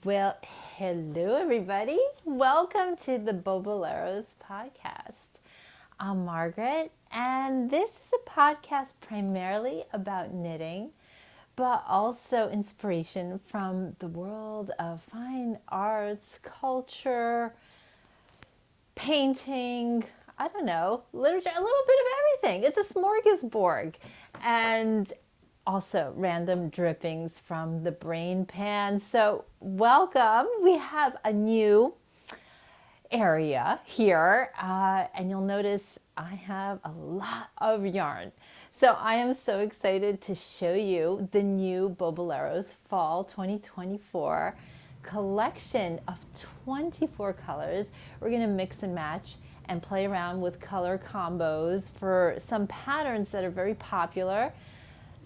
Well, hello everybody. Welcome to the Boboleros podcast. I'm Margaret, and this is a podcast primarily about knitting, but also inspiration from the world of fine arts, culture, painting, I don't know, literature, a little bit of everything. It's a smorgasbord. And also random drippings from the brain pan. So, welcome. We have a new area here, and you'll notice I have a lot of yarn. So, I am so excited to show you the new Boboleros Fall 2024 collection of 24 colors. We're going to mix and match and play around with color combos for some patterns that are very popular,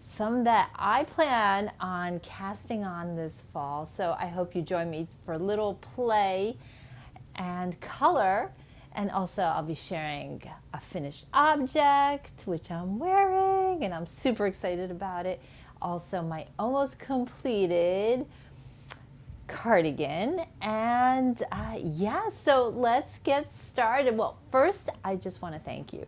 some that I plan on casting on this fall. So I hope you join me for a little play and color. And also I'll be sharing a finished object, which I'm wearing, and I'm super excited about it. Also my almost completed cardigan. And so let's get started. Well, first I just want to thank you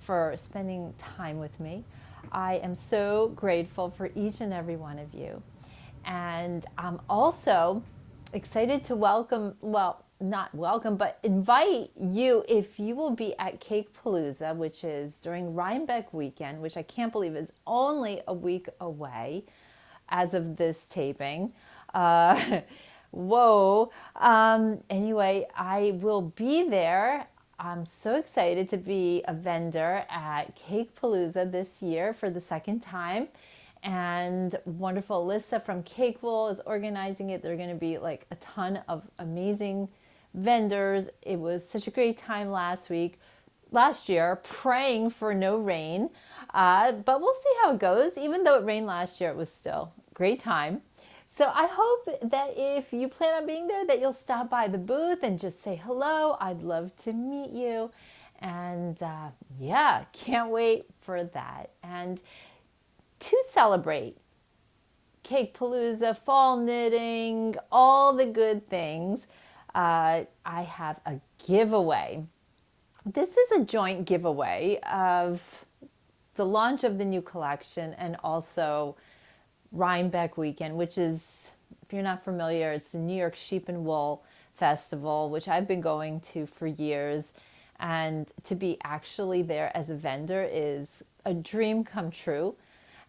for spending time with me. I am so grateful for each and every one of you. And I'm also excited to not welcome, but invite you, if you will be at Cakepalooza, which is during Rhinebeck Weekend, which I can't believe is only a week away as of this taping. Whoa. Anyway, I will be there. I'm so excited to be a vendor at Cakepalooza this year for the second time. And wonderful Alyssa from Cakewool is organizing it. There are going to be like a ton of amazing vendors. It was such a great time last year, praying for no rain. But we'll see how it goes. Even though it rained last year, it was still a great time. So I hope that if you plan on being there, that you'll stop by the booth and just say hello. I'd love to meet you. And can't wait for that. And to celebrate Cakepalooza, fall knitting, all the good things, I have a giveaway. This is a joint giveaway of the launch of the new collection and also Rhinebeck Weekend, which is, if you're not familiar, it's the New York Sheep and Wool Festival, which I've been going to for years. And to be actually there as a vendor is a dream come true.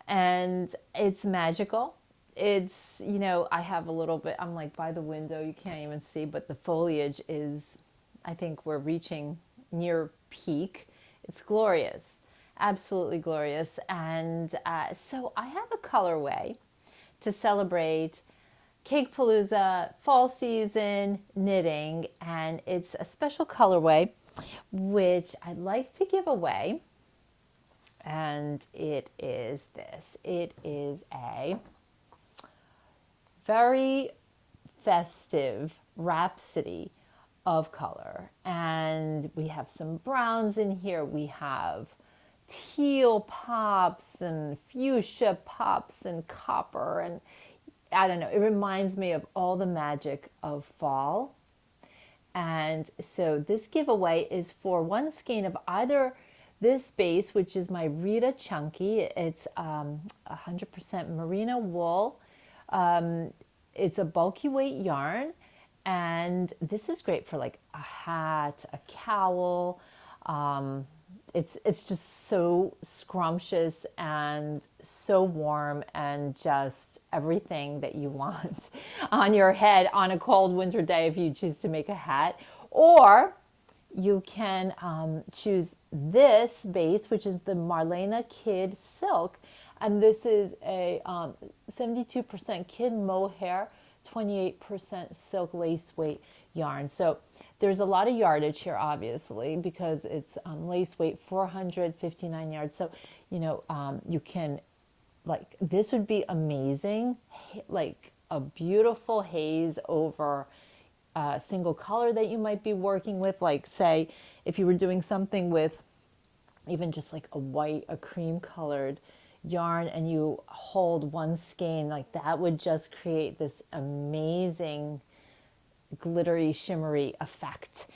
And it's magical. It's, I have a little bit, I'm like by the window, you can't even see, but the foliage is, I think we're reaching near peak. It's glorious. Absolutely glorious. And so I have a colorway to celebrate Cakepalooza fall season knitting, and it's a special colorway which I'd like to give away. And it is this. It is a very festive rhapsody of color. And we have some browns in here. We have teal pops and fuchsia pops and copper, and I don't know, it reminds me of all the magic of fall. And so this giveaway is for one skein of either this base, which is my Rita Chunky. It's 100% merino wool. It's a bulky weight yarn, and this is great for like a hat, a cowl. It's just so scrumptious and so warm and just everything that you want on your head on a cold winter day if you choose to make a hat. Or you can choose this base, which is the Marlena Kid Silk. And this is a 72% kid mohair, 28% silk lace weight yarn. So there's a lot of yardage here, obviously, because it's lace weight 459 yards. So, you can, like, this would be amazing, like a beautiful haze over a single color that you might be working with. Like, say, if you were doing something with even just like a white, a cream colored yarn and you hold one skein, like that would just create this amazing glittery, shimmery effect.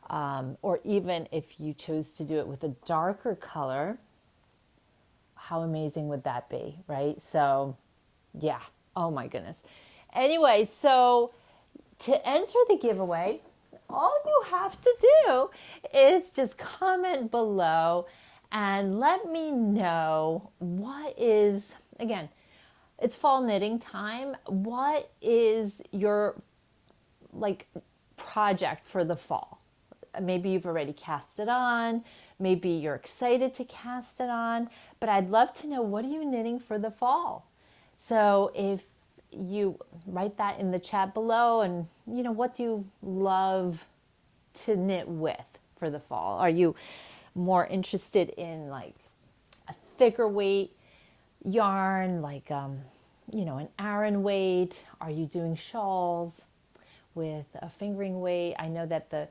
Or even if you chose to do it with a darker color, how amazing would that be, right? So yeah, oh my goodness. Anyway, so to enter the giveaway, all you have to do is just comment below and let me know what is, again, it's fall knitting time. What is your like project for the fall? Maybe you've already cast it on. Maybe you're excited to cast it on, but I'd love to know, what are you knitting for the fall? So if you write that in the chat below, and what do you love to knit with for the fall? Are you more interested in like a thicker weight yarn, like an Aran weight? Are you doing shawls with a fingering weight? I know that the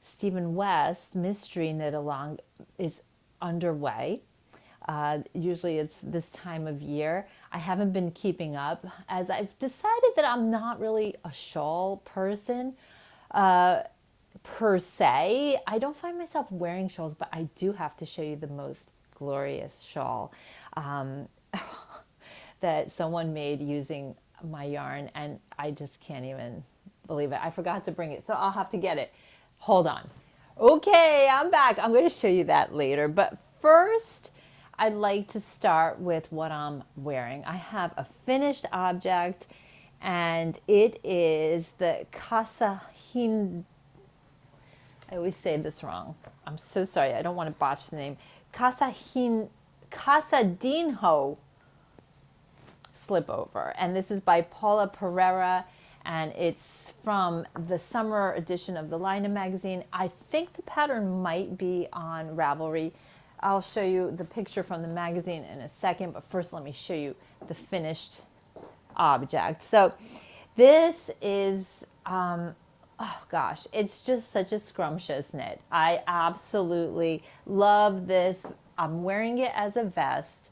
Stephen West Mystery Knit Along is underway. Usually it's this time of year. I haven't been keeping up, as I've decided that I'm not really a shawl person per se. I don't find myself wearing shawls, but I do have to show you the most glorious shawl that someone made using my yarn, and I just can't even believe it. I forgot to bring it, so I'll have to get it. Hold on. Okay, I'm back. I'm going to show you that later. But first, I'd like to start with what I'm wearing. I have a finished object, and it is the Casahin. I always say this wrong. I'm so sorry. I don't want to botch the name. Casadinho slipover. And this is by Paula Pereira, and it's from the summer edition of the Lina magazine. I think the pattern might be on Ravelry. I'll show you the picture from the magazine in a second, but first let me show you the finished object. So this is, oh gosh, it's just such a scrumptious knit. I absolutely love this. I'm wearing it as a vest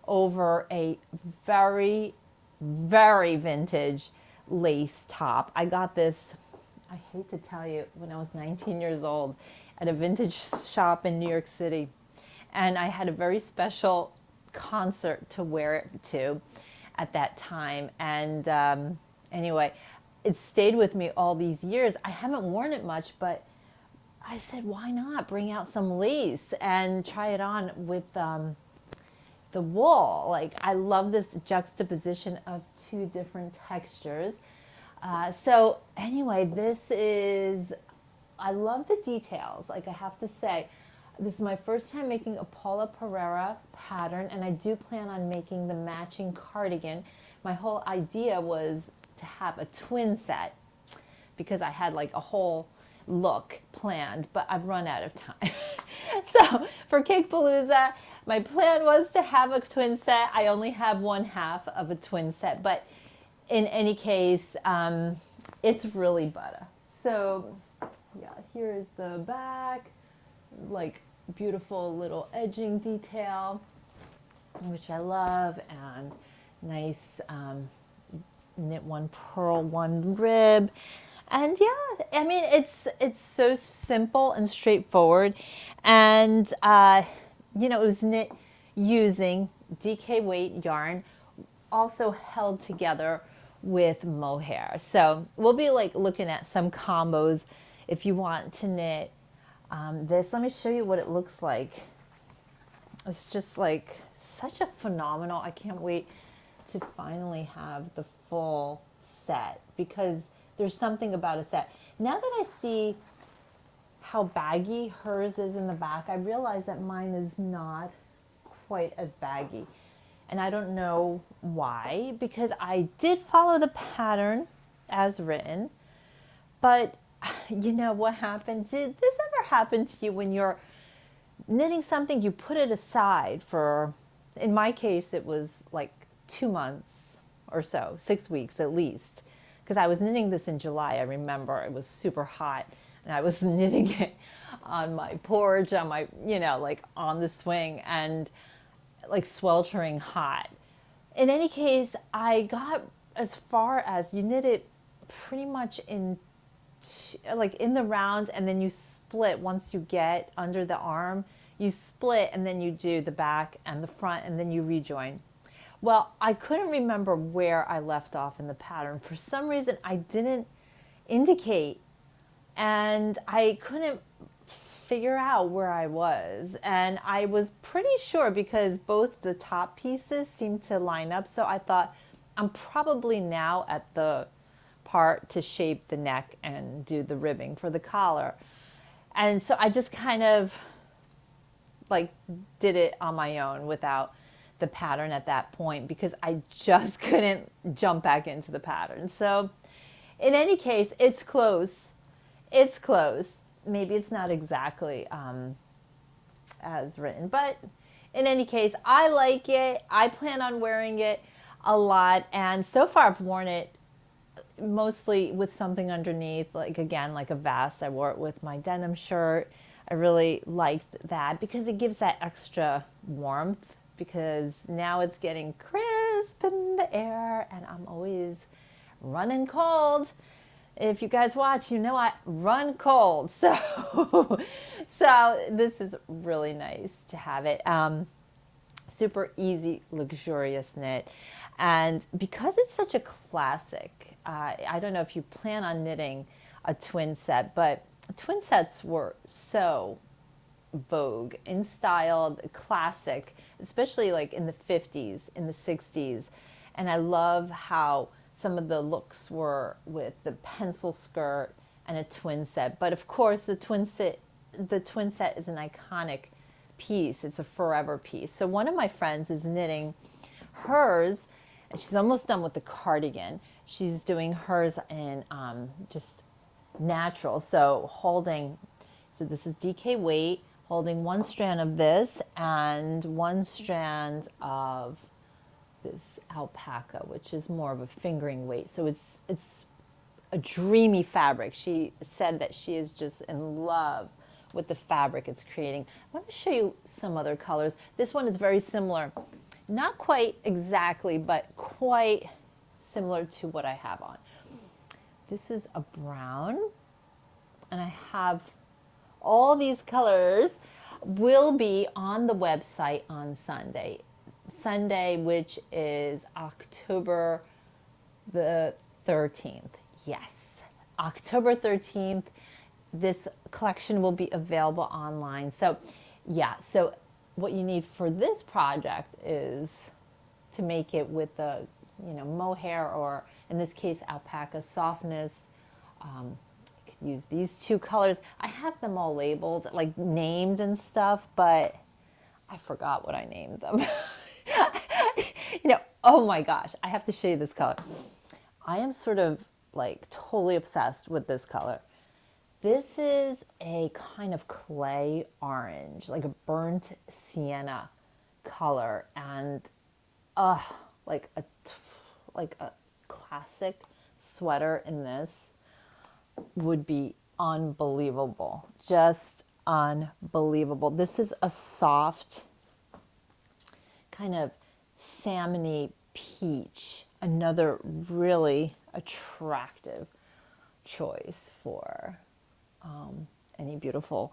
over a very, very vintage lace top. I got this, I hate to tell you, when I was 19 years old at a vintage shop in New York City. And I had a very special concert to wear it to at that time. And anyway, it stayed with me all these years. I haven't worn it much, but I said, why not bring out some lace and try it on with the wool? Like, I love this juxtaposition of two different textures. So anyway, this is, I love the details. Like, I have to say, this is my first time making a Paula Pereira pattern, and I do plan on making the matching cardigan. My whole idea was to have a twin set because I had like a whole look planned, but I've run out of time. So for Cakepalooza, my plan was to have a twin set. I only have one half of a twin set, but in any case, it's really butter. So yeah, here is the back, like beautiful little edging detail, which I love, and nice knit one purl one rib. And yeah, I mean, it's so simple and straightforward. And it was knit using DK weight yarn, also held together with mohair. So we'll be like looking at some combos if you want to knit this. Let me show you what it looks like. It's just like such a phenomenal, I can't wait to finally have the full set, because there's something about a set. Now that I see how baggy hers is in the back, I realize that mine is not quite as baggy. And I don't know why, because I did follow the pattern as written. But you know what happened? Did this ever happen to you when you're knitting something, you put it aside for, in my case, it was like 2 months or so, 6 weeks at least, because I was knitting this in July. I remember it was super hot, and I was knitting it on my porch, on my, like on the swing. And like sweltering hot. In any case, I got as far as you knit it pretty much in like in the round, and then you split once you get under the arm. You split and then you do the back and the front and then you rejoin. Well, I couldn't remember where I left off in the pattern. For some reason, I didn't indicate, and I couldn't figure out where I was. And I was pretty sure because both the top pieces seemed to line up. So I thought, I'm probably now at the part to shape the neck and do the ribbing for the collar. And so I just kind of like did it on my own without the pattern at that point because I just couldn't jump back into the pattern. So in any case, it's close. It's close. Maybe it's not exactly as written, but in any case, I like it. I plan on wearing it a lot. And so far I've worn it mostly with something underneath, like again, like a vest. I wore it with my denim shirt. I really liked that because it gives that extra warmth because now it's getting crisp in the air and I'm always running cold. If you guys watch, you know I run cold. So this is really nice to have it. Super easy, luxurious knit. And because it's such a classic, I don't know if you plan on knitting a twin set, but twin sets were so vogue in style, classic, especially like in the 50s, in the 60s. And I love how some of the looks were with the pencil skirt and a twin set. But of course, the twin set is an iconic piece. It's a forever piece. So one of my friends is knitting hers, and she's almost done with the cardigan. She's doing hers in just natural. So this is DK weight, holding one strand of this and one strand of this alpaca, which is more of a fingering weight. So it's a dreamy fabric. She said that she is just in love with the fabric it's creating. I want to show you some other colors. This one is very similar. Not quite exactly, but quite similar to what I have on. This is a brown, and I have all these colors will be on the website on Sunday, which is October the 13th. Yes, October 13th. This collection will be available online. So yeah, so what you need for this project is to make it with the mohair, or in this case alpaca softness. You could use these two colors. I have them all labeled, like named and stuff, but I forgot what I named them. Oh my gosh, I have to show you this color. I am sort of like totally obsessed with this color. This is a kind of clay orange, like a burnt sienna color, and like a classic sweater in this would be unbelievable, just unbelievable. This is a soft kind of salmony peach, another really attractive choice for any beautiful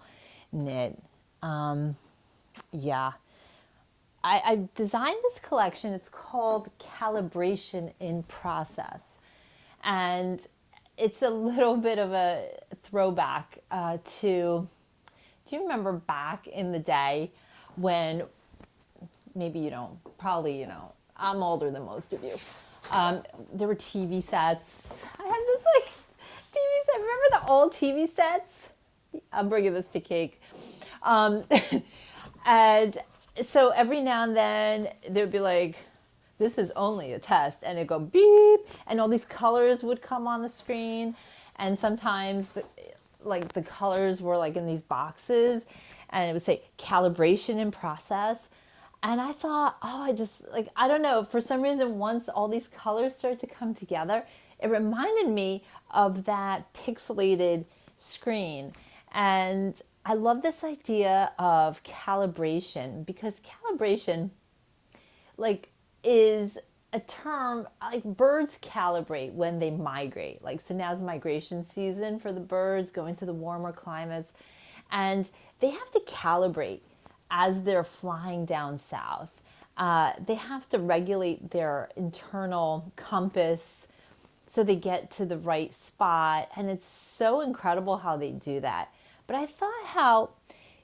knit. Yeah, I designed this collection. It's called Calibration in Process, and it's a little bit of a throwback to, do you remember back in the day when, maybe you don't, probably you don't, I'm older than most of you, there were TV sets. I have this like TV set, remember the old TV sets? I'm bringing this to Cake. And so every now and then there'd be like, this is only a test, and it'd go beep, and all these colors would come on the screen, and sometimes the colors were like in these boxes, and it would say calibration in process. And I thought, I don't know, for some reason, once all these colors started to come together, it reminded me of that pixelated screen. And I love this idea of calibration, because calibration like is a term, like birds calibrate when they migrate. Like, so now's migration season for the birds going to the warmer climates, and they have to calibrate as they're flying down south. They have to regulate their internal compass so they get to the right spot. And it's so incredible how they do that. But I thought how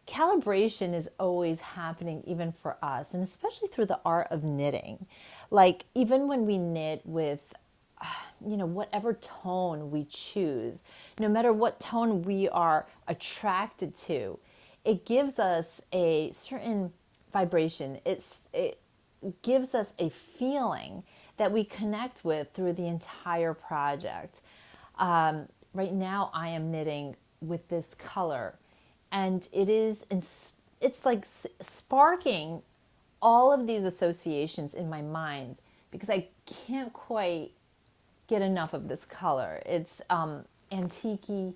calibration is always happening even for us, and especially through the art of knitting. Like, even when we knit with whatever tone we choose, no matter what tone we are attracted to, it gives us a certain vibration. It gives us a feeling that we connect with through the entire project. Right now I am knitting with this color, and it's like sparking all of these associations in my mind because I can't quite get enough of this color. It's antique-y.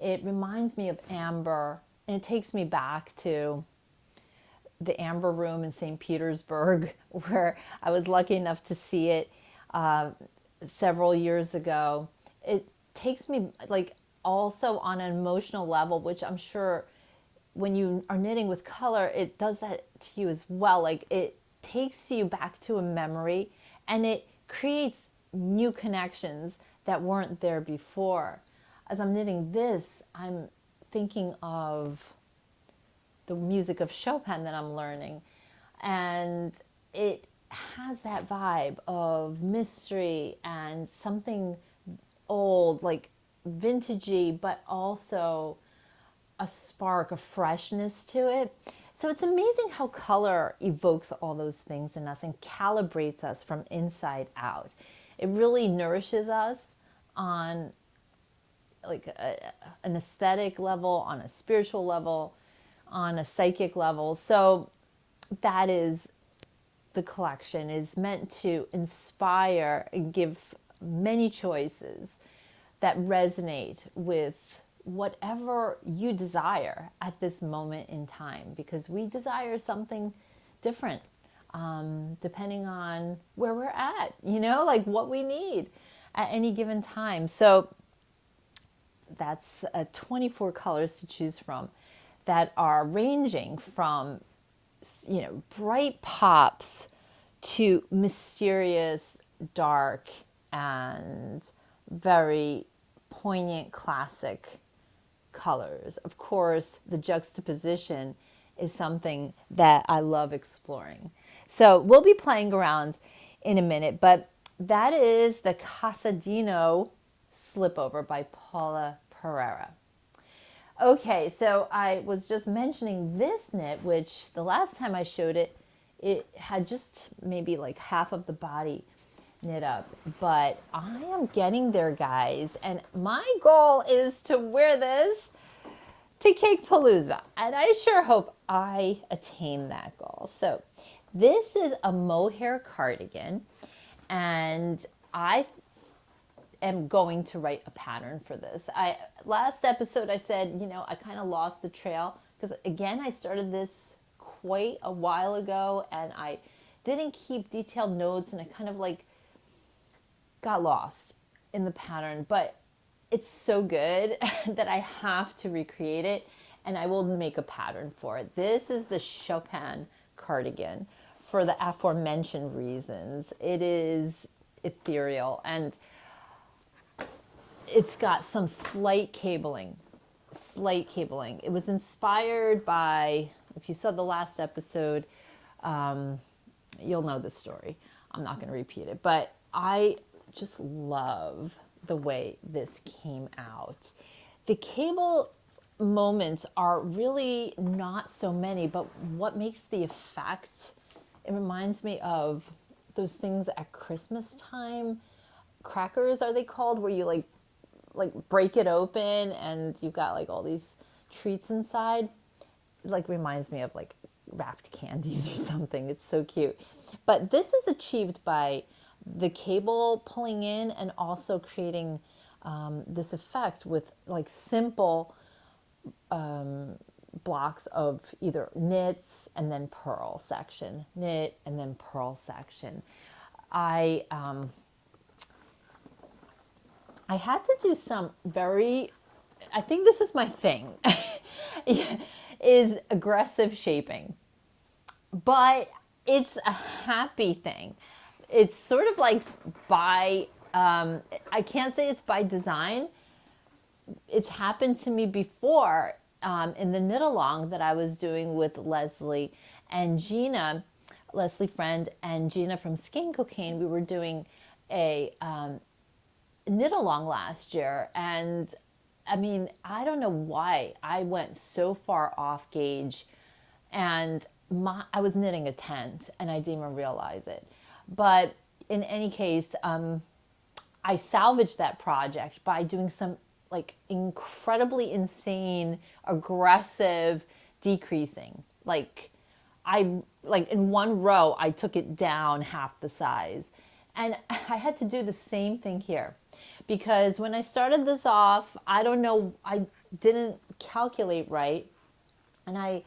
It reminds me of amber, and it takes me back to the Amber Room in St. Petersburg, where I was lucky enough to see it several years ago. It takes me like also on an emotional level, which I'm sure when you are knitting with color, it does that to you as well. Like, it takes you back to a memory, and it creates new connections that weren't there before. As I'm knitting this, I'm thinking of the music of Chopin that I'm learning, and it has that vibe of mystery and something old, like vintagey, but also a spark of freshness to it. So it's amazing how color evokes all those things in us and calibrates us from inside out. It really nourishes us on like an aesthetic level, on a spiritual level, on a psychic level. So that is, the collection is meant to inspire and give many choices that resonate with whatever you desire at this moment in time, because we desire something different depending on where we're at, like what we need at any given time. So that's 24 colors to choose from that are ranging from bright pops to mysterious, dark, and very poignant classic colors. Of course, the juxtaposition is something that I love exploring. So we'll be playing around in a minute, but that is the Casadino Slipover by Paula Pereira. Okay, so I was just mentioning this knit, which the last time I showed it, it had just maybe like half of the body knit up, but I am getting there, guys, and my goal is to wear this to Cakepalooza, and I sure hope I attain that goal. So this is a mohair cardigan, and I am going to write a pattern for this. Last episode I said, I kind of lost the trail because, again, I started this quite a while ago and I didn't keep detailed notes, and I kind of like got lost in the pattern, but it's so good that I have to recreate it, and I will make a pattern for it. This is the Chopin cardigan for the aforementioned reasons. It is ethereal, and it's got some slight cabling. It was inspired by, if you saw the last episode, you'll know the story. I'm not going to repeat it, but I just love the way this came out. The cable moments are really not so many, but what makes the effect, it reminds me of those things at Christmas time. Crackers, are they called, where you like break it open and you've got like all these treats inside? It like reminds me of like wrapped candies or something. It's so cute. But this is achieved by the cable pulling in and also creating this effect with like simple blocks of either knits and then purl section, knit and then purl section. I had to do some very, I think this is my thing, is aggressive shaping. But it's a happy thing. It's sort of like by, I can't say it's by design. It's happened to me before in the knit along that I was doing with Leslie and Gina, Leslie Friend and Gina from Skein Cocaine. We were doing a knit along last year, and I mean, I don't know why I went so far off gauge, and I was knitting a tent and I didn't even realize it. But in any case, I salvaged that project by doing some like incredibly insane, aggressive decreasing. Like in one row, I took it down half the size. And I had to do the same thing here because when I started this off, I don't know, I didn't calculate right. And I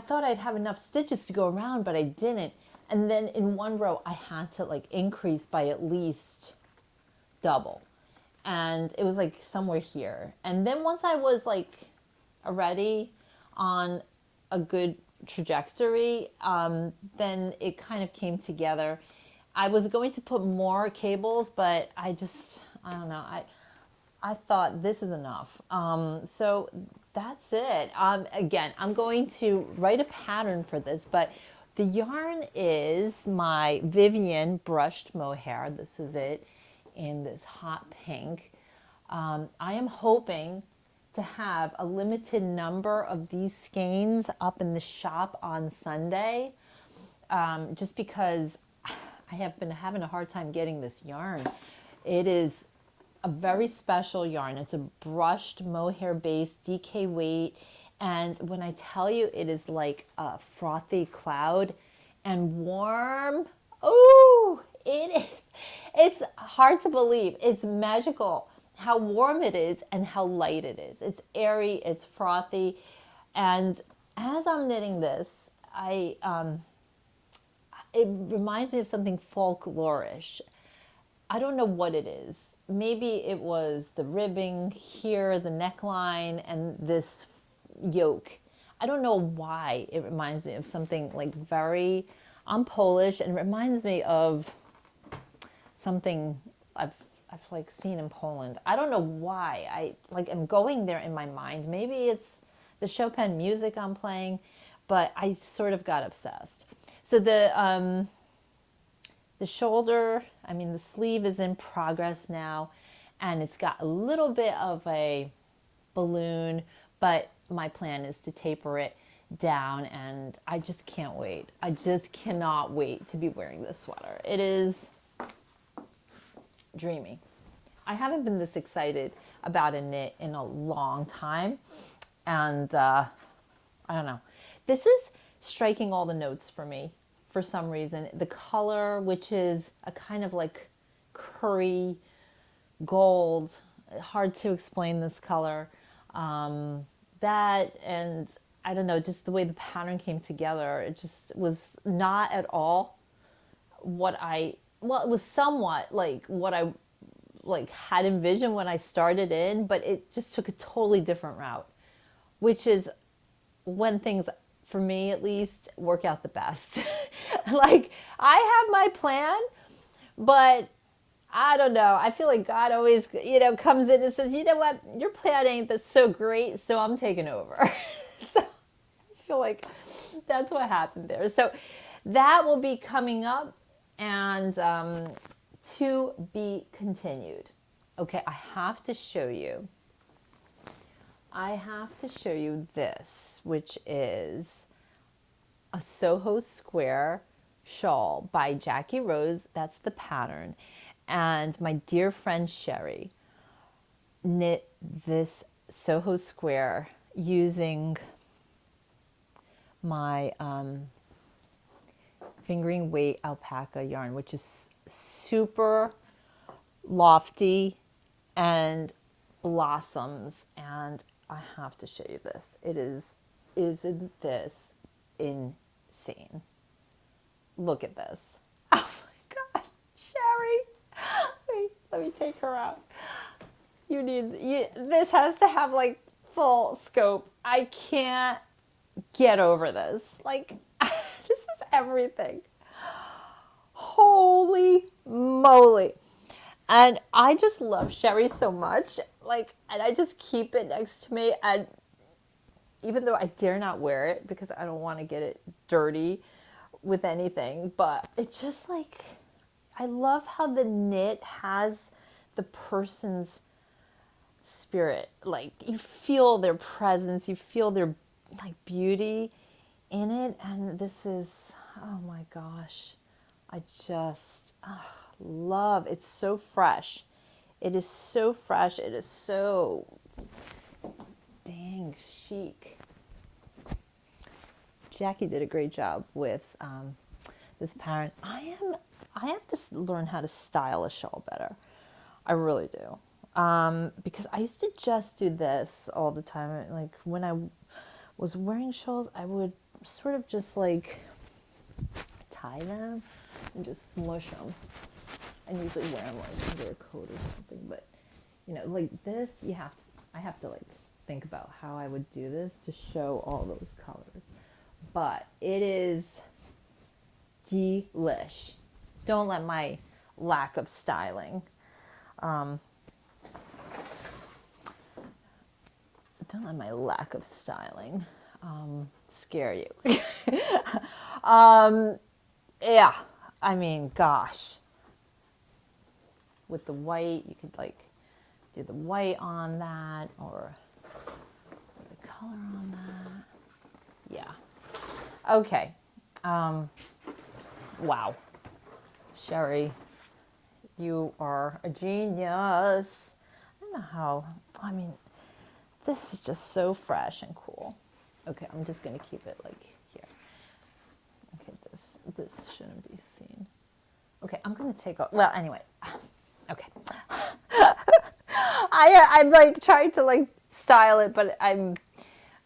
thought I'd have enough stitches to go around, but I didn't. And then in one row, I had to like increase by at least double. And it was like somewhere here. And then once I was like already on a good trajectory, then it kind of came together. I was going to put more cables, but I don't know. I thought this is enough. So that's it. Again, I'm going to write a pattern for this, but the yarn is my Vivian brushed mohair. This is it in this hot pink. I am hoping to have a limited number of these skeins up in the shop on Sunday, just because I have been having a hard time getting this yarn. It is a very special yarn. It's a brushed mohair based DK weight. And when I tell you it is like a frothy cloud and warm, oh, it is. It's hard to believe. It's magical how warm it is and how light it is. It's airy, it's frothy. And as I'm knitting this, it reminds me of something folklorish. I don't know what it is. Maybe it was the ribbing here, the neckline, and this yoke. I don't know why it reminds me of something like very, I'm Polish, and it reminds me of something I've like seen in Poland. I don't know why. I'm going there in my mind. Maybe it's the Chopin music I'm playing, but I sort of got obsessed. So the shoulder, the sleeve is in progress now, and it's got a little bit of a balloon, but my plan is to taper it down, and I just can't wait. I just cannot wait to be wearing this sweater. It is dreamy. I haven't been this excited about a knit in a long time, and I don't know. This is striking all the notes for me for some reason. The color, which is a kind of like curry gold, hard to explain this color. That, and I don't know, just the way the pattern came together, it just was not at all it was somewhat like what I had envisioned when I started in, but it just took a totally different route, which is when things, for me at least, work out the best. Like, I have my plan, but I don't know. I feel like God always, comes in and says, you know what, your plan ain't so great, so I'm taking over. So I feel like that's what happened there. So that will be coming up, and to be continued. Okay, I have to show you this, which is a Soho Square shawl by Jackie Rose. That's the pattern. And my dear friend Sherry knit this Soho Square using my fingering weight alpaca yarn, which is super lofty and blossoms. And I have to show you this. It is Isn't this insane? Look at this. Oh my God, Sherry. Wait, let me take her out. This has to have like full scope. I can't get over this. Like, this is everything. Holy moly. And I just love Sherry so much. Like, and I just keep it next to me. And even though I dare not wear it because I don't want to get it dirty with anything, but it just like, I love how the knit has the person's spirit. Like, you feel their presence, you feel their like beauty in it. And this is, oh my gosh, I just love. It's so fresh. It is so fresh. It is so dang chic. Jackie did a great job with this pattern. I have to learn how to style a shawl better. I really do. Because I used to just do this all the time. Like, when I was wearing shawls, I would sort of just like tie them and just smush them. And usually wear them like under a coat or something. But, you know, like this, I have to like think about how I would do this to show all those colors. But it is delish. Don't let my lack of styling scare you. Yeah, I mean, gosh. With the white, you could like do the white on that, or the color on that. Yeah. Okay. Wow. Sherry, you are a genius. I don't know how, I mean, this is just so fresh and cool. Okay, I'm just going to keep it like here. Okay, this shouldn't be seen. Okay, I'm going to take off, well, anyway. Okay. I'm like trying to like style it, but I'm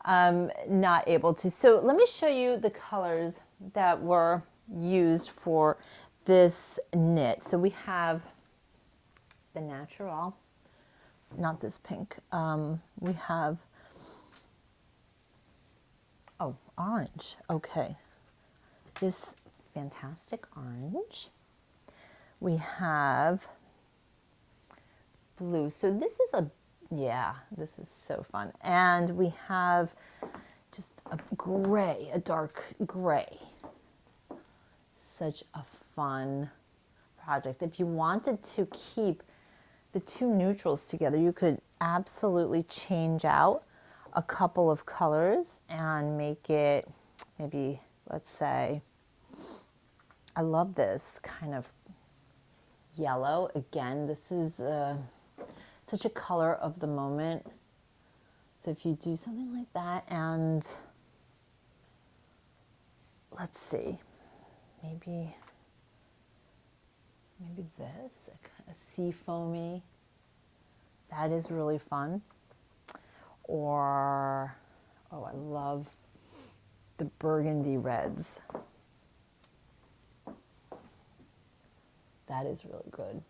not able to. So let me show you the colors that were used for this knit. So we have the natural, not this pink. We have, oh, orange. Okay. This fantastic orange. We have blue. So this is this is so fun. And we have just a gray, a dark gray. Such a fun project. If you wanted to keep the two neutrals together, you could absolutely change out a couple of colors and make it maybe, let's say, I love this kind of yellow. Again, this is such a color of the moment. So if you do something like that, and let's see, maybe this, a sea foamy, that is really fun. Or, oh, I love the burgundy reds. That is really good.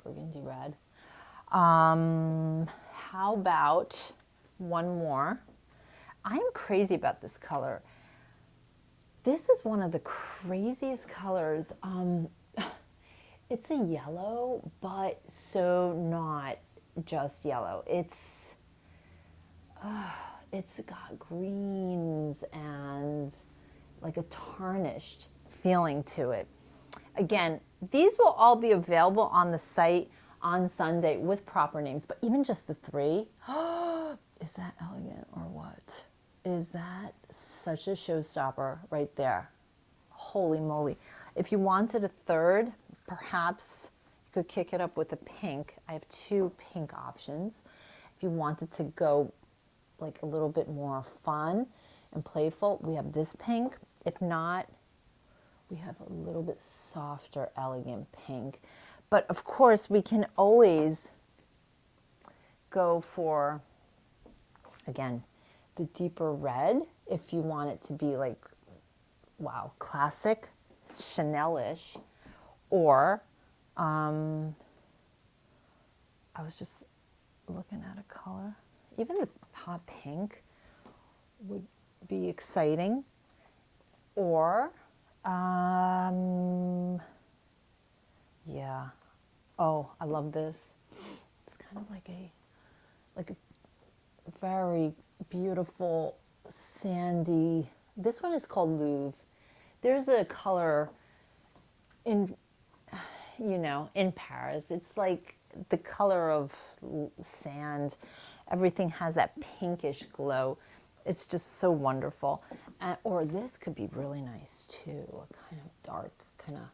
Burgundy red. How about one more? I am crazy about this color. This is one of the craziest colors. It's a yellow, but so not just yellow. It's got greens and like a tarnished feeling to it. Again, these will all be available on the site on Sunday with proper names, but even just the three, is that elegant or what? Is that such a showstopper right there? Holy moly. If you wanted a third, perhaps you could kick it up with a pink. I have two pink options. If you wanted to go like a little bit more fun and playful, we have this pink. If not, we have a little bit softer, elegant pink. But of course, we can always go for, again, the deeper red if you want it to be like, wow, classic, Chanel-ish. Or I was just looking at a color. Even the hot pink would be exciting. Or, yeah. Oh, I love this. It's kind of like a very beautiful sandy. This one is called Louvre. There's a color in, in Paris. It's like the color of sand. Everything has that pinkish glow. It's just so wonderful. Or this could be really nice too. A kind of dark, kind of,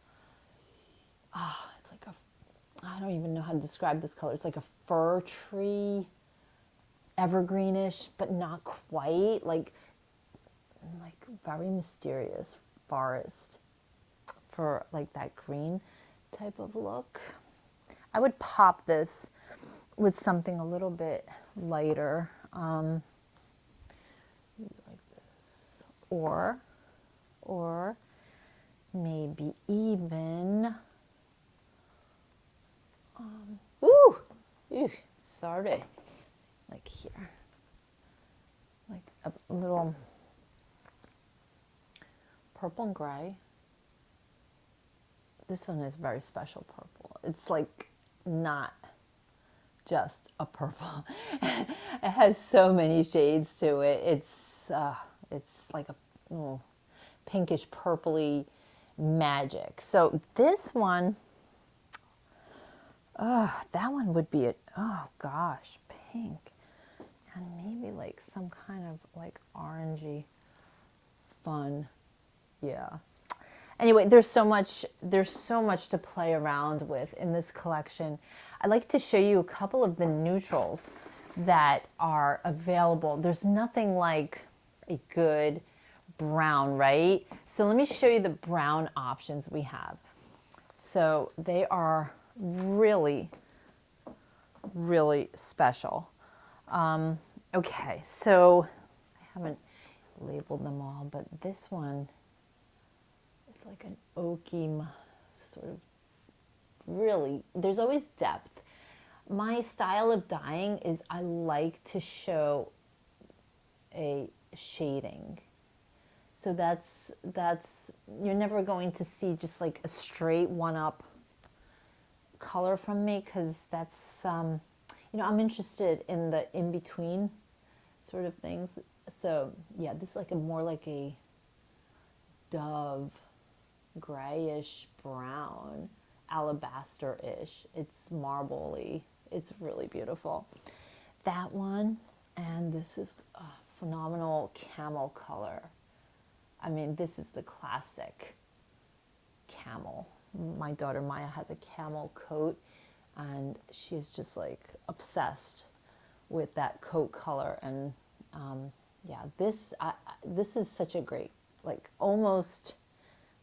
it's like I don't even know how to describe this color. It's like a fir tree, evergreenish, but not quite. Like very mysterious forest for like that green type of look. I would pop this with something a little bit lighter, like this, or maybe even, sorry, like here, like a little purple and gray. This one is very special purple. It's like not just a purple. It has so many shades to it. It's like a pinkish purpley magic. So this one, that one would be oh gosh, pink, and maybe like some kind of like orangey fun. Yeah. Anyway, there's so much to play around with in this collection. I'd like to show you a couple of the neutrals that are available. There's nothing like a good brown, right? So let me show you the brown options we have. So they are really, really special. Okay, so I haven't labeled them all, but this one, it's like an oaky sort of, really, there's always depth. My style of dyeing is I like to show a shading. So that's you're never going to see just like a straight one-up color from me, because that's, I'm interested in the in-between sort of things. So yeah, this is like more like a dove grayish brown, alabaster-ish. It's marbly. It's really beautiful. That one, and this is a phenomenal camel color. I mean, this is the classic camel. My daughter Maia has a camel coat, and she's just like obsessed with that coat color. And yeah, this is such a great, like almost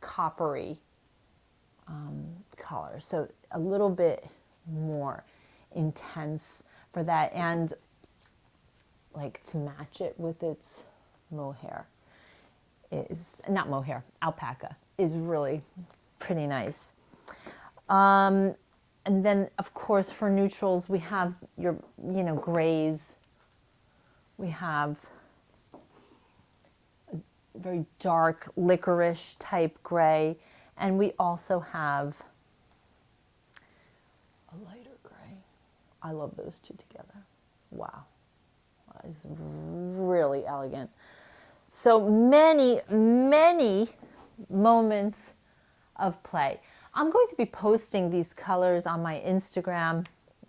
coppery color. So a little bit more intense for that, and like to match it with its mohair is, not mohair, alpaca is really pretty nice. And then of course for neutrals we have your, grays. We have a very dark licorice type gray, and we also have a lighter gray. I love those two together. Wow, it's really elegant. So many, many moments of play. I'm going to be posting these colors on my Instagram.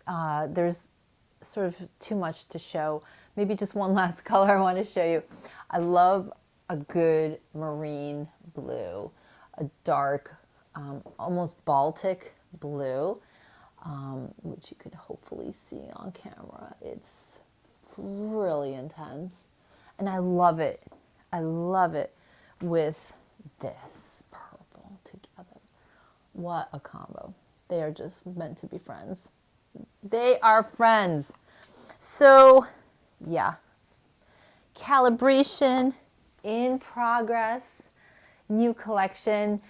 There's sort of too much to show. Maybe just one last color I want to show you. I love a good marine blue, a dark, almost Baltic blue, which you could hopefully see on camera. It's really intense, and I love it. I love it with this purple together. What a combo. They are just meant to be friends. They are friends. So yeah, Calibration in progress, new collection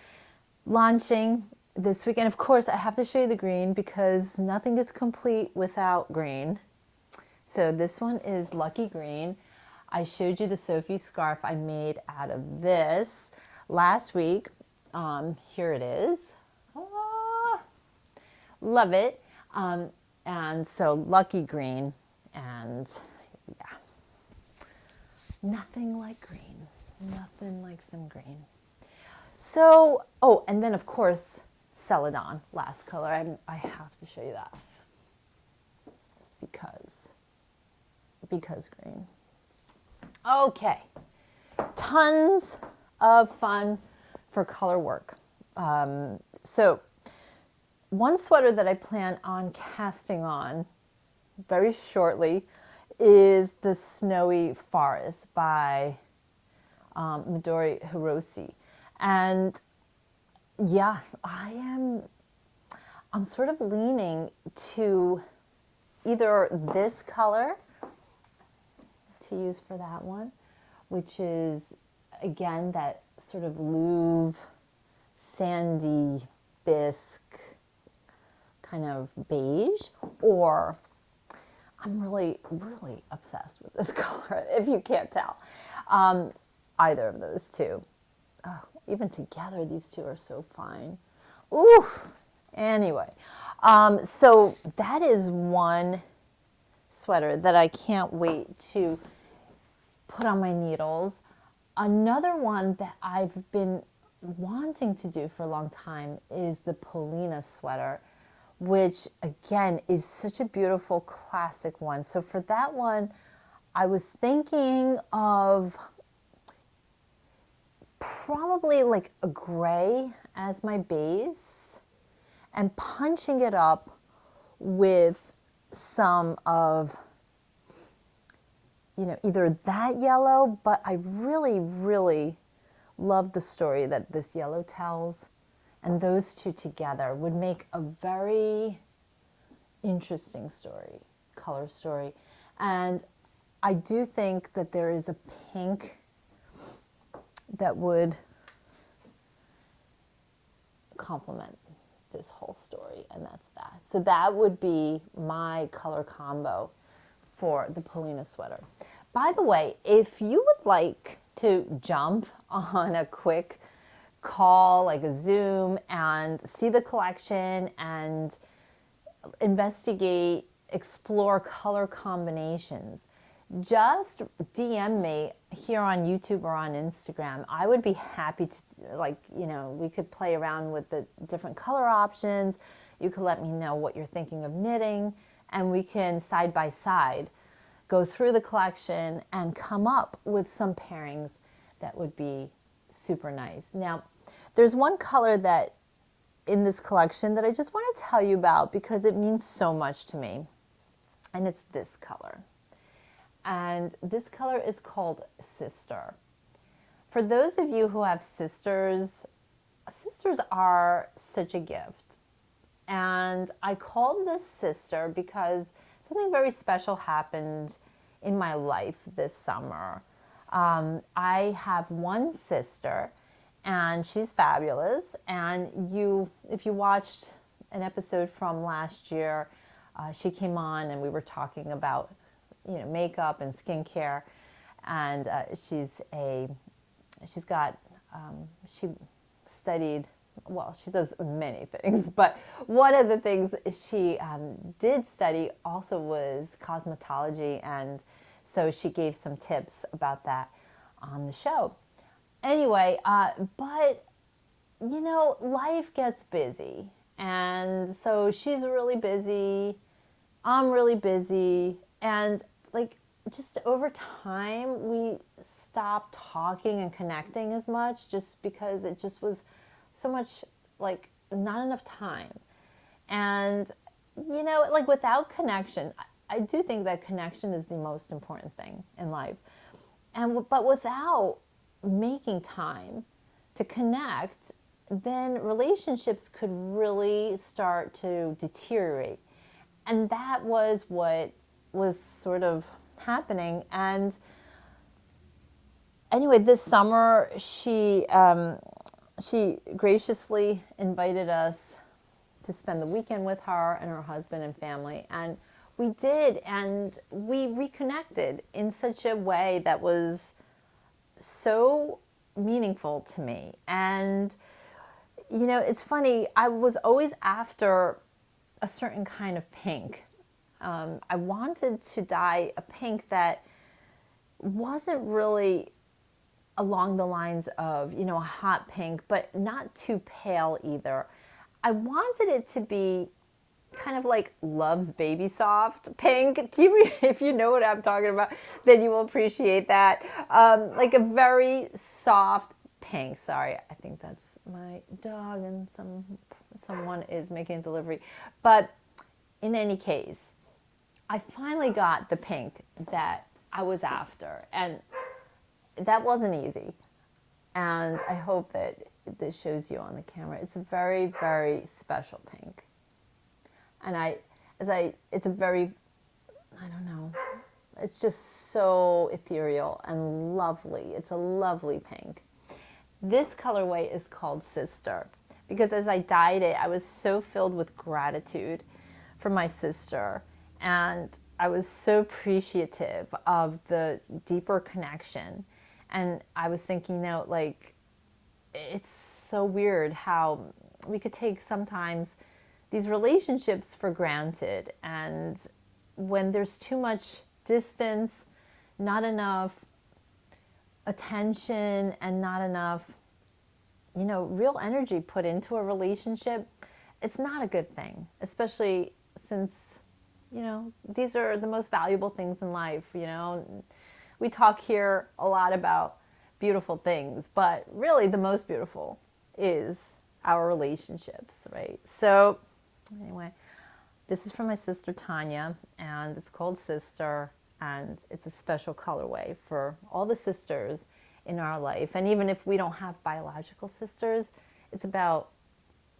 launching this weekend. Of course, I have to show you the green because nothing is complete without green. So this one is Lucky Green. I showed you the Sophie scarf I made out of this last week. Here it is. Ah, love it. And so Lucky Green, and yeah, nothing like green. Nothing like some green. So, oh, and then of course, Celadon, last color. I have to show you that because green. Okay, tons of fun for color work. So one sweater that I plan on casting on very shortly is the Snowy Forest by Midori Hiroshi. And yeah, I'm sort of leaning to either this color to use for that one, which is again that sort of Louvre sandy bisque kind of beige, or I'm really obsessed with this color, if you can't tell. Either of those two. Oh, even together, these two are so fine. Ooh. Anyway, so that is one sweater that I can't wait to put on my needles. Another one that I've been wanting to do for a long time is the Polina sweater, which again is such a beautiful classic one. So for that one, I was thinking of probably like a gray as my base and punching it up with some of, either that yellow, but I really love the story that this yellow tells, and those two together would make a very interesting story, color story. And I do think that there is a pink that would complement this whole story, and that's that. So that would be my color combo for the Polina sweater. By the way, if you would like to jump on a quick call, like a Zoom, and see the collection and investigate, explore color combinations, just DM me here on YouTube or on Instagram. I would be happy to, we could play around with the different color options. You could let me know what you're thinking of knitting, and we can side by side go through the collection and come up with some pairings that would be super nice. Now, there's one color that in this collection that I just want to tell you about because it means so much to me, and it's this color. And this color is called Sister. For those of you who have sisters, sisters are such a gift. And I called this Sister because something very special happened in my life this summer. I have one sister, and she's fabulous. And if you watched an episode from last year, she came on and we were talking about makeup and skincare, and she studied, well, she does many things, but one of the things she did study also was cosmetology, and so she gave some tips about that on the show. Anyway, but life gets busy, and so she's really busy, I'm really busy, and just over time we stopped talking and connecting as much just because it just was so much not enough time. And without connection, I do think that connection is the most important thing in life. But without making time to connect, then relationships could really start to deteriorate. And that was what was sort of happening. And anyway, this summer she graciously invited us to spend the weekend with her and her husband and family, and we did, and we reconnected in such a way that was so meaningful to me. And you know, it's funny, I was always after a certain kind of pink. I wanted to dye a pink that wasn't really along the lines of, you know, a hot pink, but not too pale either. I wanted it to be kind of like Love's Baby Soft pink. If you know what I'm talking about, then you will appreciate that. Like a very soft pink. Sorry, I think that's my dog and someone is making a delivery. But in any case, I finally got the pink that I was after, and that wasn't easy. And I hope that this shows you on the camera. It's a very, very special pink. And it's a very, I don't know, it's just so ethereal and lovely. It's a lovely pink. This colorway is called Sister, because as I dyed it, I was so filled with gratitude for my sister, and I was so appreciative of the deeper connection. And I was thinking, you know, like, it's so weird how we could take sometimes these relationships for granted, and when there's too much distance, not enough attention, and not enough, you know, real energy put into a relationship, it's not a good thing, especially since, you know, these are the most valuable things in life. You know, we talk here a lot about beautiful things, but really the most beautiful is our relationships, right? So anyway, this is from my sister Tanya, and it's called Sister, and it's a special colorway for all the sisters in our life. And even if we don't have biological sisters, it's about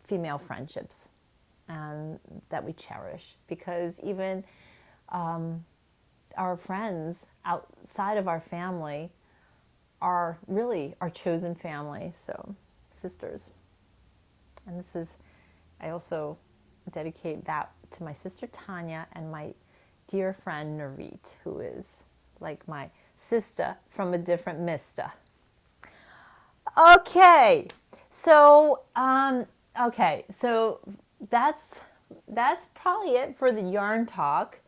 female friendships and that we cherish, because even our friends outside of our family are really our chosen family. So sisters. And this is, I also dedicate that to my sister Tanya and my dear friend Narit, who is like my sister from a different mister. Okay, so that's probably it for the yarn talk.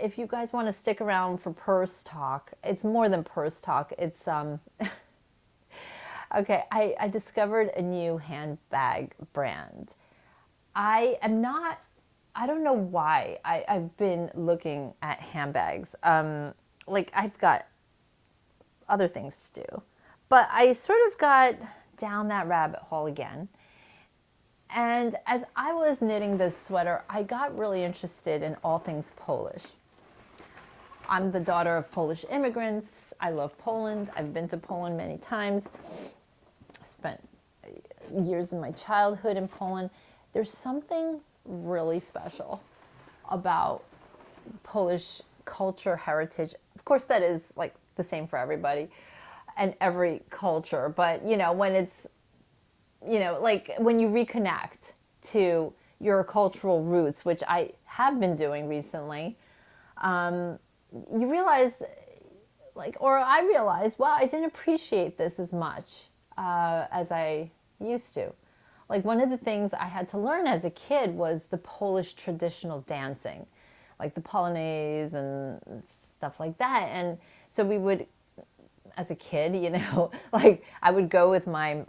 If you guys want to stick around for purse talk, it's more than purse talk. It's okay. I discovered a new handbag brand. I don't know why I've been looking at handbags. Like, I've got other things to do, but I sort of got down that rabbit hole again. And as I was knitting this sweater, I got really interested in all things Polish. I'm the daughter of Polish immigrants. I love Poland. I've been to Poland many times. I spent years in my childhood in Poland. There's something really special about Polish culture, heritage. Of course, that is like the same for everybody and every culture. But, you know, when it's, you know, like when you reconnect to your cultural roots, which I have been doing recently, you realize, like, or I realized, wow, I didn't appreciate this as much as I used to. Like, one of the things I had to learn as a kid was the Polish traditional dancing, like the Polonaise and stuff like that. And so we would, as a kid, you know, like I would go with my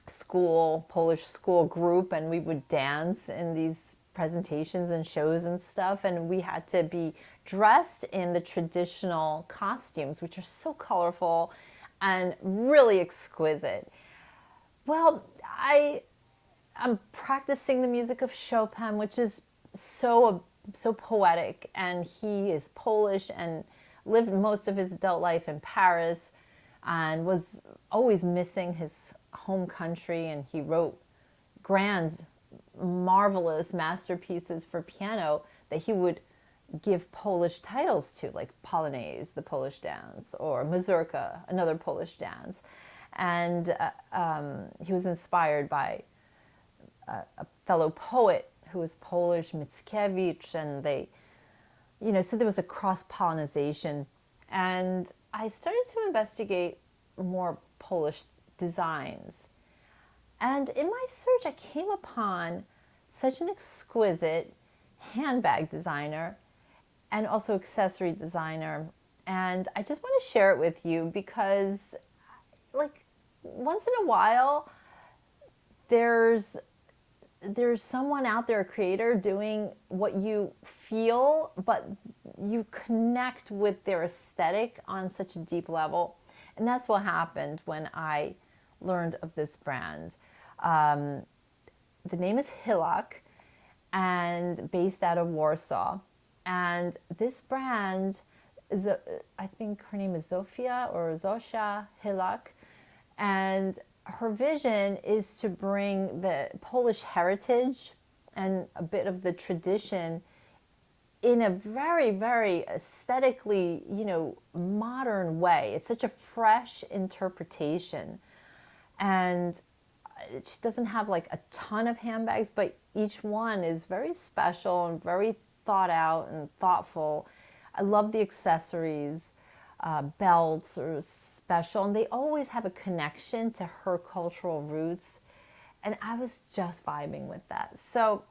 Polish school group, and we would dance in these presentations and shows and stuff, and we had to be dressed in the traditional costumes, which are so colorful and really exquisite. Well, I'm practicing the music of Chopin, which is so poetic, and he is Polish and lived most of his adult life in Paris and was always missing his home country, and he wrote grand, marvelous masterpieces for piano that he would give Polish titles to, like Polonaise, the Polish dance, or Mazurka, another Polish dance. And he was inspired by a fellow poet who was Polish, Mickiewicz, and they, so there was a cross-pollination. And I started to investigate more Polish designs. And in my search, I came upon such an exquisite handbag designer and also accessory designer. And I just want to share it with you because, like, once in a while, there's someone out there, a creator, doing what you feel, but you connect with their aesthetic on such a deep level. And that's what happened when I learned of this brand. The name is Hilak, and based out of Warsaw. And this brand is, I think her name is Zofia or Zosia Hilak. And her vision is to bring the Polish heritage and a bit of the tradition in a very, very aesthetically, modern way. It's such a fresh interpretation. And she doesn't have like a ton of handbags, but each one is very special and very thought out and thoughtful. I love the accessories. Belts are special, and they always have a connection to her cultural roots. And I was just vibing with that. So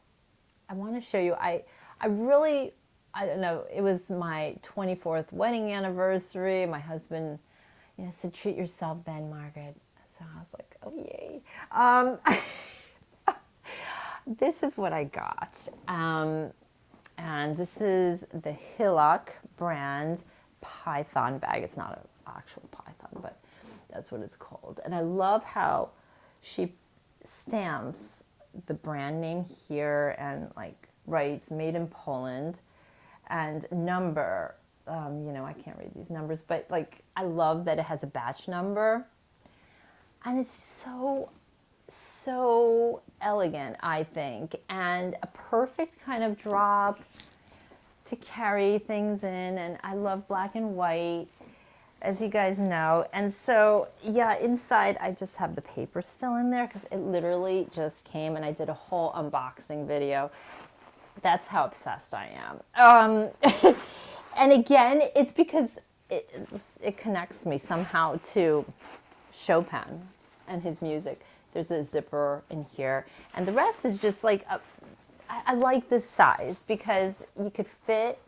I want to show you, I don't know, it was my 24th wedding anniversary. My husband, said, treat yourself then, Margaret. So I was like, oh, yay. So this is what I got. And this is the Hilak brand python bag. It's not an actual python, but that's what it's called. And I love how she stamps the brand name here and like writes made in Poland and number. I can't read these numbers, but like I love that it has a batch number. And it's so elegant, I think, and a perfect kind of drop to carry things in. And I love black and white, as you guys know. And so, yeah, inside I just have the paper still in there because it literally just came, and I did a whole unboxing video. That's how obsessed I am. And again, it's because it connects me somehow to Chopin and his music. There's a zipper in here, and the rest is just like I like this size because you could fit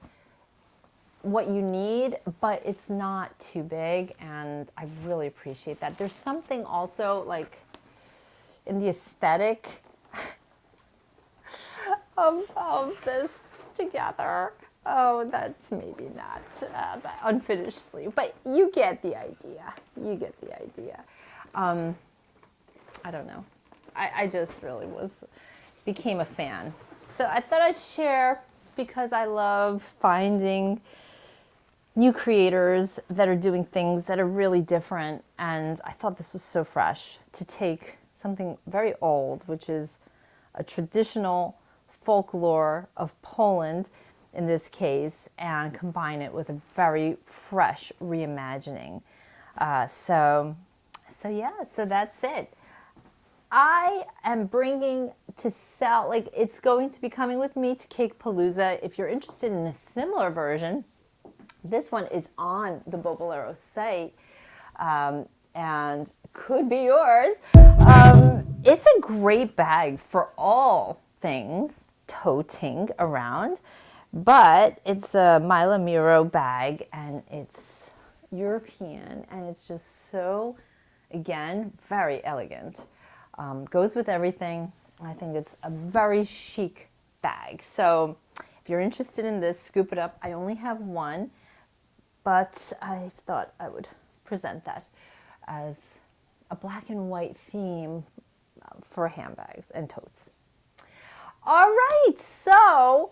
what you need, but it's not too big, and I really appreciate that. There's something also like in the aesthetic of this together. Oh, that's maybe not the unfinished sleeve, but you get the idea. You get the idea. I don't know. I just really became a fan. So I thought I'd share because I love finding new creators that are doing things that are really different. And I thought this was so fresh to take something very old, which is a traditional folklore of Poland in this case, and combine it with a very fresh reimagining. So that's it. I am bringing to sell, like it's going to be coming with me to Cakepalooza. If you're interested in a similar version, this one is on the Boboleros site and could be yours. It's a great bag for all things toting around, but it's a Maia Miro bag and it's European and it's just so, again, very elegant. Goes with everything. I think it's a very chic bag. So if you're interested in this, scoop it up. I only have one, but I thought I would present that as a black and white theme for handbags and totes. All right, so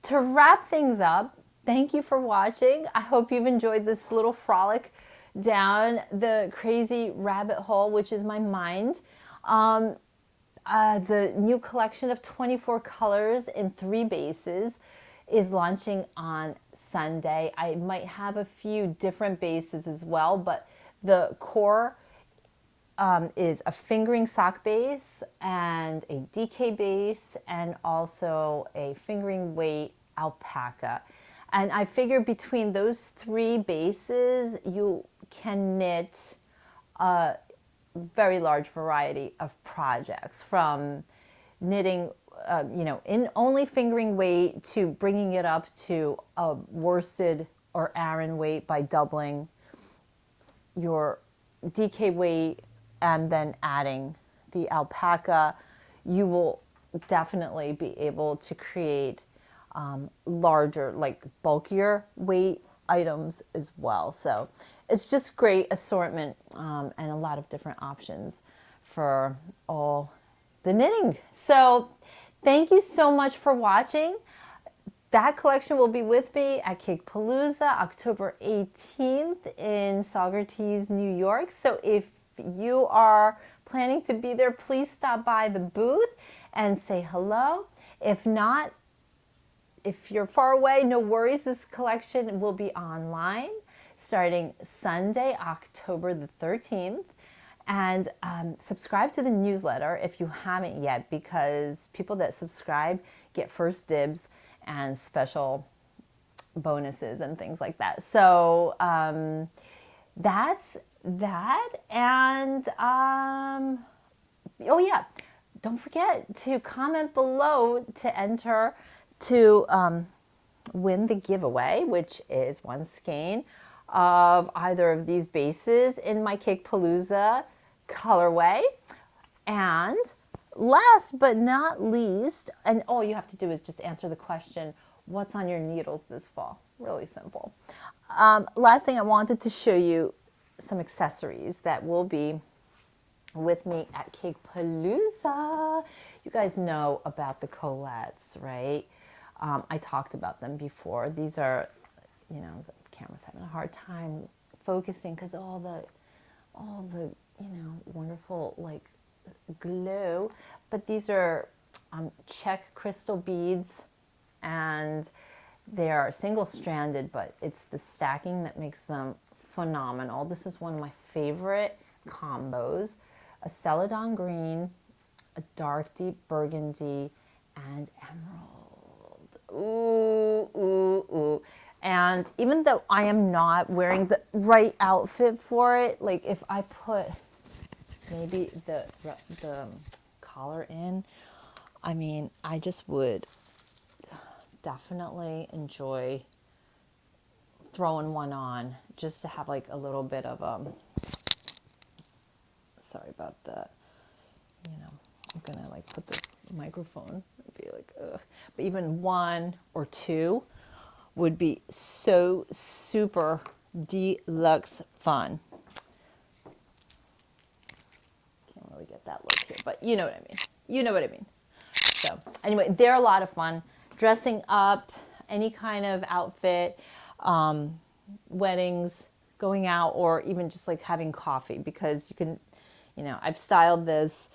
to wrap things up, thank you for watching. I hope you've enjoyed this little frolic down the crazy rabbit hole, which is my mind. The new collection of 24 colors in 3 bases is launching on Sunday. I might have a few different bases as well, but the core is a fingering sock base and a DK base and also a fingering weight alpaca. And I figure between those three bases, you can knit a very large variety of projects, from knitting in only fingering weight to bringing it up to a worsted or Aran weight by doubling your DK weight and then adding the alpaca. You will definitely be able to create larger, like bulkier weight items as well. So it's just great assortment and a lot of different options for all the knitting. So thank you so much for watching. That collection will be with me at Cakepalooza October 18th in Saugerties, New York. So if you are planning to be there, please stop by the booth and say hello. If not, if you're far away, no worries. This collection will be online starting Sunday, October the 13th. And subscribe to the newsletter if you haven't yet, because people that subscribe get first dibs and special bonuses and things like that. So that's that. And oh yeah, don't forget to comment below to enter to win the giveaway, which is one skein of either of these bases in my Cakepalooza colorway. And last but not least, and all you have to do is just answer the question, what's on your needles this fall? Really simple. Last thing, I wanted to show you some accessories that will be with me at Cakepalooza. You guys know about the colettes, right? I talked about them before. These are, the camera's having a hard time focusing because all the wonderful like glow. But these are check crystal beads, and they are single stranded, but it's the stacking that makes them phenomenal. This is one of my favorite combos: a celadon green, a dark deep burgundy, and emerald. Ooh, ooh, ooh. And even though I am not wearing the right outfit for it, like if I put maybe the collar in, I mean, I just would definitely enjoy throwing one on just to have like a little bit of sorry about that, I'm gonna like put this microphone and be like, ugh. But even one or two would be so super deluxe fun. Can't really get that look here, but you know what I mean. You know what I mean. So anyway, they're a lot of fun. Dressing up, any kind of outfit, weddings, going out, or even just like having coffee, because you can, I've styled this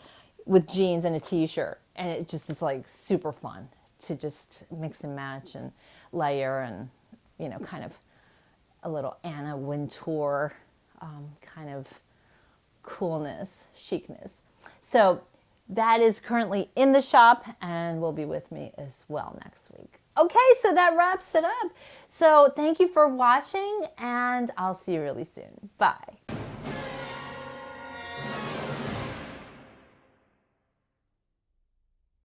with jeans and a t-shirt, and it just is like super fun to just mix and match and layer and, kind of a little Anna Wintour kind of coolness, chicness. So that is currently in the shop and will be with me as well next week. Okay, so that wraps it up. So thank you for watching, and I'll see you really soon. Bye.